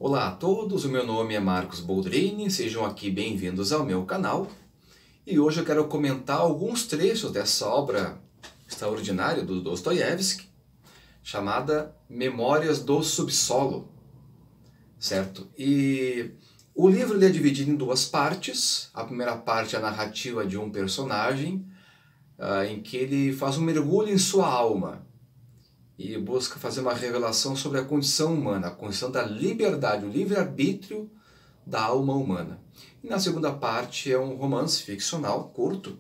Olá a todos, o meu nome é Marcos Boldrini, sejam aqui bem-vindos ao meu canal. E hoje eu quero comentar alguns trechos dessa obra extraordinária do Dostoiévski, chamada Memórias do Subsolo, certo? E o livro ele é dividido em duas partes. A primeira parte é a narrativa de um personagem, em que ele faz um mergulho em sua alma e busca fazer uma revelação sobre a condição humana, a condição da liberdade, o livre-arbítrio da alma humana. E na segunda parte é um romance ficcional, curto,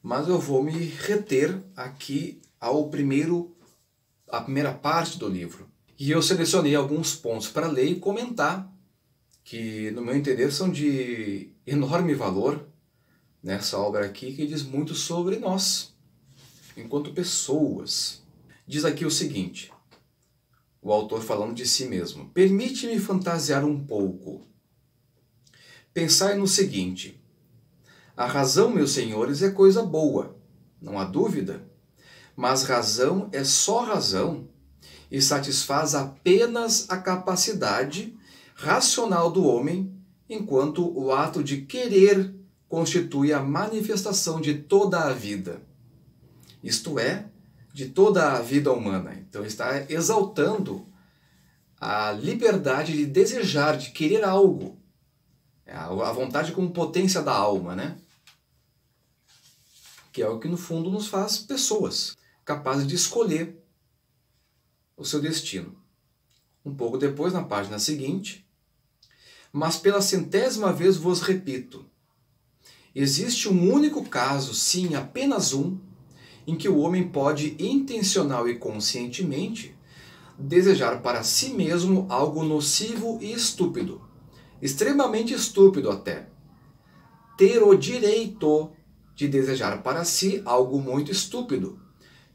mas eu vou me reter aqui à primeira parte do livro. E eu selecionei alguns pontos para ler e comentar, que no meu entender são de enorme valor nessa obra aqui, que diz muito sobre nós, enquanto pessoas. Diz aqui o seguinte, o autor falando de si mesmo: permite-me fantasiar um pouco. Pensai no seguinte: a razão, meus senhores, é coisa boa, não há dúvida, mas razão é só razão e satisfaz apenas a capacidade racional do homem, enquanto o ato de querer constitui a manifestação de toda a vida. Isto é, de toda a vida humana. Então está exaltando a liberdade de desejar, de querer algo. A vontade como potência da alma, né? Que é o que no fundo nos faz pessoas, capazes de escolher o seu destino. Um pouco depois, na página seguinte: mas pela centésima vez vos repito, existe um único caso, sim, apenas um, em que o homem pode, intencional e conscientemente, desejar para si mesmo algo nocivo e estúpido, extremamente estúpido até. Ter o direito de desejar para si algo muito estúpido,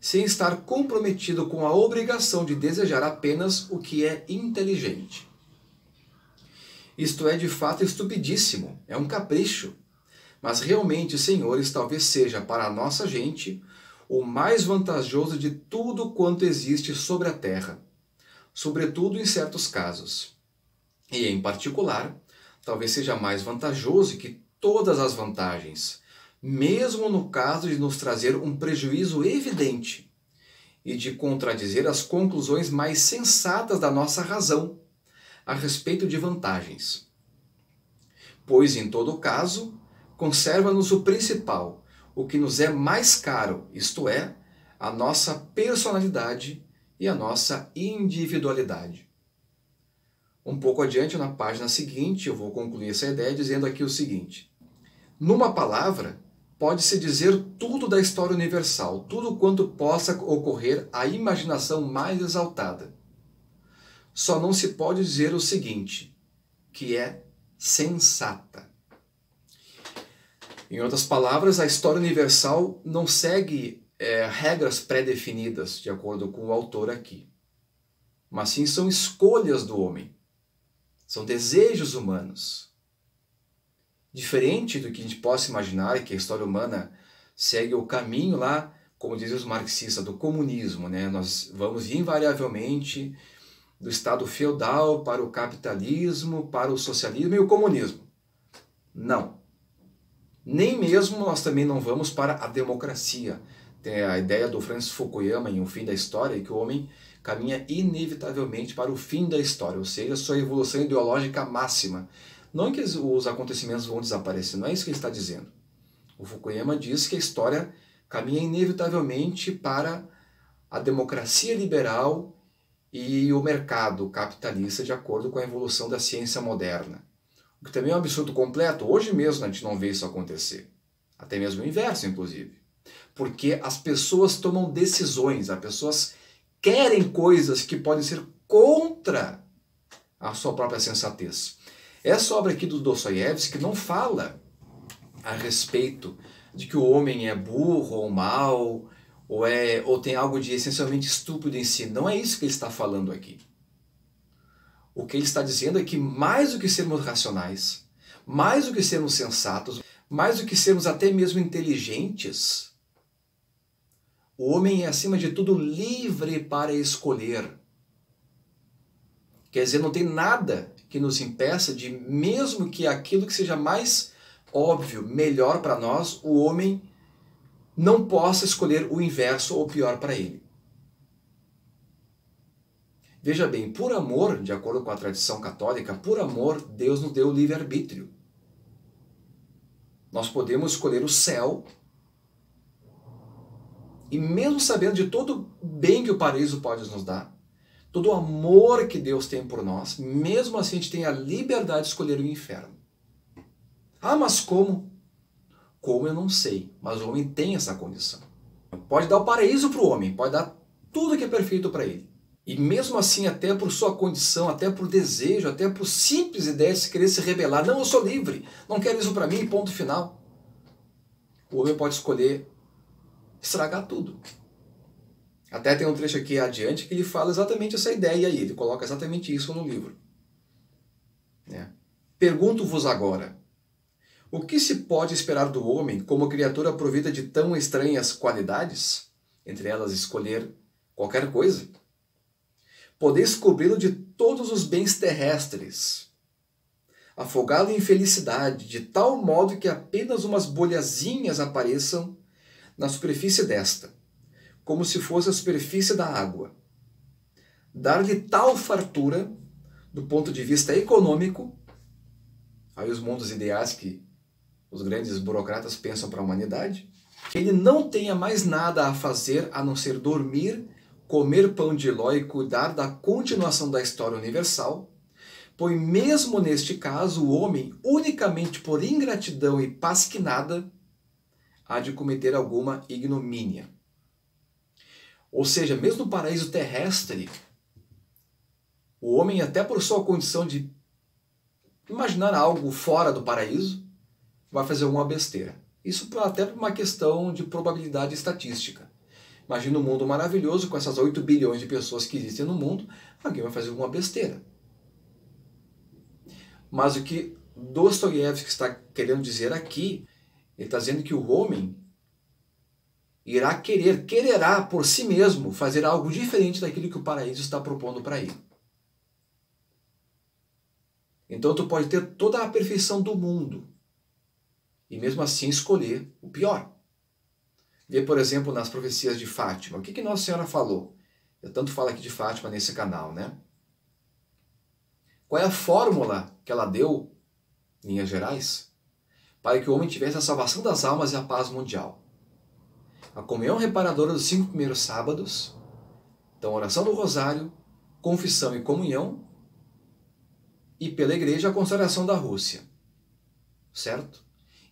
sem estar comprometido com a obrigação de desejar apenas o que é inteligente. Isto é de fato estupidíssimo, é um capricho, mas realmente, senhores, talvez seja para a nossa gente o mais vantajoso de tudo quanto existe sobre a Terra, sobretudo em certos casos. E, em particular, talvez seja mais vantajoso que todas as vantagens, mesmo no caso de nos trazer um prejuízo evidente e de contradizer as conclusões mais sensatas da nossa razão a respeito de vantagens. Pois, em todo caso, conserva-nos o principal, o que nos é mais caro, isto é, a nossa personalidade e a nossa individualidade. Um pouco adiante, na página seguinte, eu vou concluir essa ideia dizendo aqui o seguinte: numa palavra, pode-se dizer tudo da história universal, tudo quanto possa ocorrer à imaginação mais exaltada. Só não se pode dizer o seguinte, que é sensata. Em outras palavras, a história universal não segue regras pré-definidas, de acordo com o autor aqui. Mas sim são escolhas do homem. São desejos humanos. Diferente do que a gente possa imaginar, que a história humana segue o caminho lá, como dizem os marxistas, do comunismo, né? Nós vamos invariavelmente do estado feudal para o capitalismo, para o socialismo e o comunismo. Não. Nem mesmo nós também não vamos para a democracia. Tem a ideia do Francis Fukuyama em O Fim da História, que o homem caminha inevitavelmente para o fim da história, ou seja, sua evolução ideológica máxima. Não que os acontecimentos vão desaparecer, não é isso que ele está dizendo. O Fukuyama diz que a história caminha inevitavelmente para a democracia liberal e o mercado capitalista, de acordo com a evolução da ciência moderna. O que também é um absurdo completo. Hoje mesmo a gente não vê isso acontecer. Até mesmo o inverso, inclusive. Porque as pessoas tomam decisões, as pessoas querem coisas que podem ser contra a sua própria sensatez. Essa obra aqui do Dostoiévski não fala a respeito de que o homem é burro ou mau, ou tem algo de essencialmente estúpido em si. Não é isso que ele está falando aqui. O que ele está dizendo é que mais do que sermos racionais, mais do que sermos sensatos, mais do que sermos até mesmo inteligentes, o homem é, acima de tudo, livre para escolher. Quer dizer, não tem nada que nos impeça de, mesmo que aquilo que seja mais óbvio, melhor para nós, o homem não possa escolher o inverso ou pior para ele. Veja bem, por amor, de acordo com a tradição católica, por amor, Deus nos deu o livre-arbítrio. Nós podemos escolher o céu e mesmo sabendo de todo o bem que o paraíso pode nos dar, todo o amor que Deus tem por nós, mesmo assim a gente tem a liberdade de escolher o inferno. Ah, mas como? Como eu não sei, mas o homem tem essa condição. Pode dar o paraíso para o homem, pode dar tudo que é perfeito para ele. E mesmo assim, até por sua condição, até por desejo, até por simples ideias de querer se rebelar, não, eu sou livre, não quero isso para mim, ponto final. O homem pode escolher estragar tudo. Até tem um trecho aqui adiante que ele fala exatamente essa ideia aí, ele coloca exatamente isso no livro. Pergunto-vos agora, o que se pode esperar do homem como criatura provida de tão estranhas qualidades? Entre elas, escolher qualquer coisa. Podeis cobri-lo de todos os bens terrestres, afogá-lo em felicidade, de tal modo que apenas umas bolhazinhas apareçam na superfície desta, como se fosse a superfície da água. Dar-lhe tal fartura, do ponto de vista econômico, aí os mundos ideais que os grandes burocratas pensam para a humanidade, que ele não tenha mais nada a fazer a não ser dormir, comer pão de ló e cuidar da continuação da história universal, pois mesmo neste caso o homem, unicamente por ingratidão e pasquinada, há de cometer alguma ignomínia. Ou seja, mesmo no paraíso terrestre, o homem, até por sua condição de imaginar algo fora do paraíso, vai fazer alguma besteira. Isso até por uma questão de probabilidade estatística. Imagina um mundo maravilhoso com essas 8 bilhões de pessoas que existem no mundo, alguém vai fazer alguma besteira. Mas o que Dostoiévski está querendo dizer aqui, ele está dizendo que o homem quererá por si mesmo fazer algo diferente daquilo que o paraíso está propondo para ele. Então tu pode ter toda a perfeição do mundo e mesmo assim escolher o pior. Vê, por exemplo, nas profecias de Fátima. O que Nossa Senhora falou? Eu tanto falo aqui de Fátima nesse canal, né? Qual é a fórmula que ela deu, em linhas gerais, para que o homem tivesse a salvação das almas e a paz mundial? A comunhão reparadora dos 5 primeiros sábados, então oração do rosário, confissão e comunhão, e pela igreja a consagração da Rússia. Certo?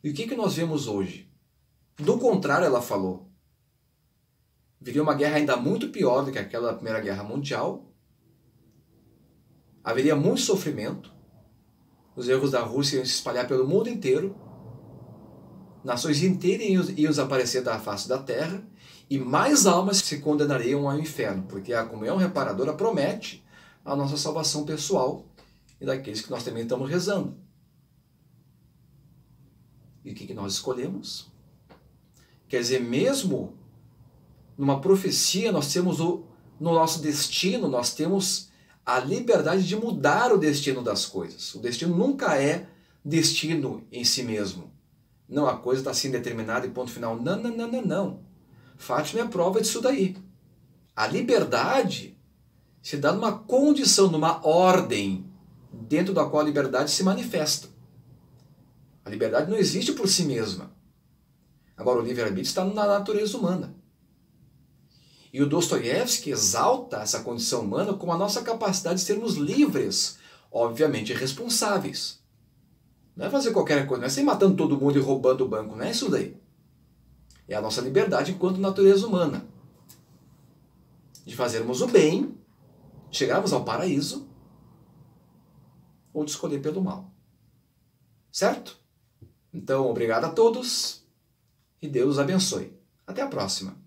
E o que nós vemos hoje? Do contrário, ela falou, viria uma guerra ainda muito pior do que aquela Primeira Guerra Mundial, haveria muito sofrimento, os erros da Rússia iam se espalhar pelo mundo inteiro, nações inteiras iam desaparecer da face da terra, e mais almas se condenariam ao inferno, porque a comunhão reparadora promete a nossa salvação pessoal e daqueles que nós também estamos rezando. E o que nós escolhemos? Quer dizer, mesmo numa profecia, nós temos no nosso destino, nós temos a liberdade de mudar o destino das coisas. O destino nunca é destino em si mesmo. Não, a coisa está assim determinada e ponto final. Não, não, não, não, não. Fátima é a prova disso daí. A liberdade se dá numa condição, numa ordem, dentro da qual a liberdade se manifesta. A liberdade não existe por si mesma. Agora, o livre-arbítrio está na natureza humana. E o Dostoiévski exalta essa condição humana como a nossa capacidade de sermos livres, obviamente responsáveis. Não é fazer qualquer coisa, não é sair matando todo mundo e roubando o banco, não é isso daí. É a nossa liberdade enquanto natureza humana. De fazermos o bem, chegarmos ao paraíso, ou de escolher pelo mal. Certo? Então, obrigado a todos e Deus os abençoe. Até a próxima.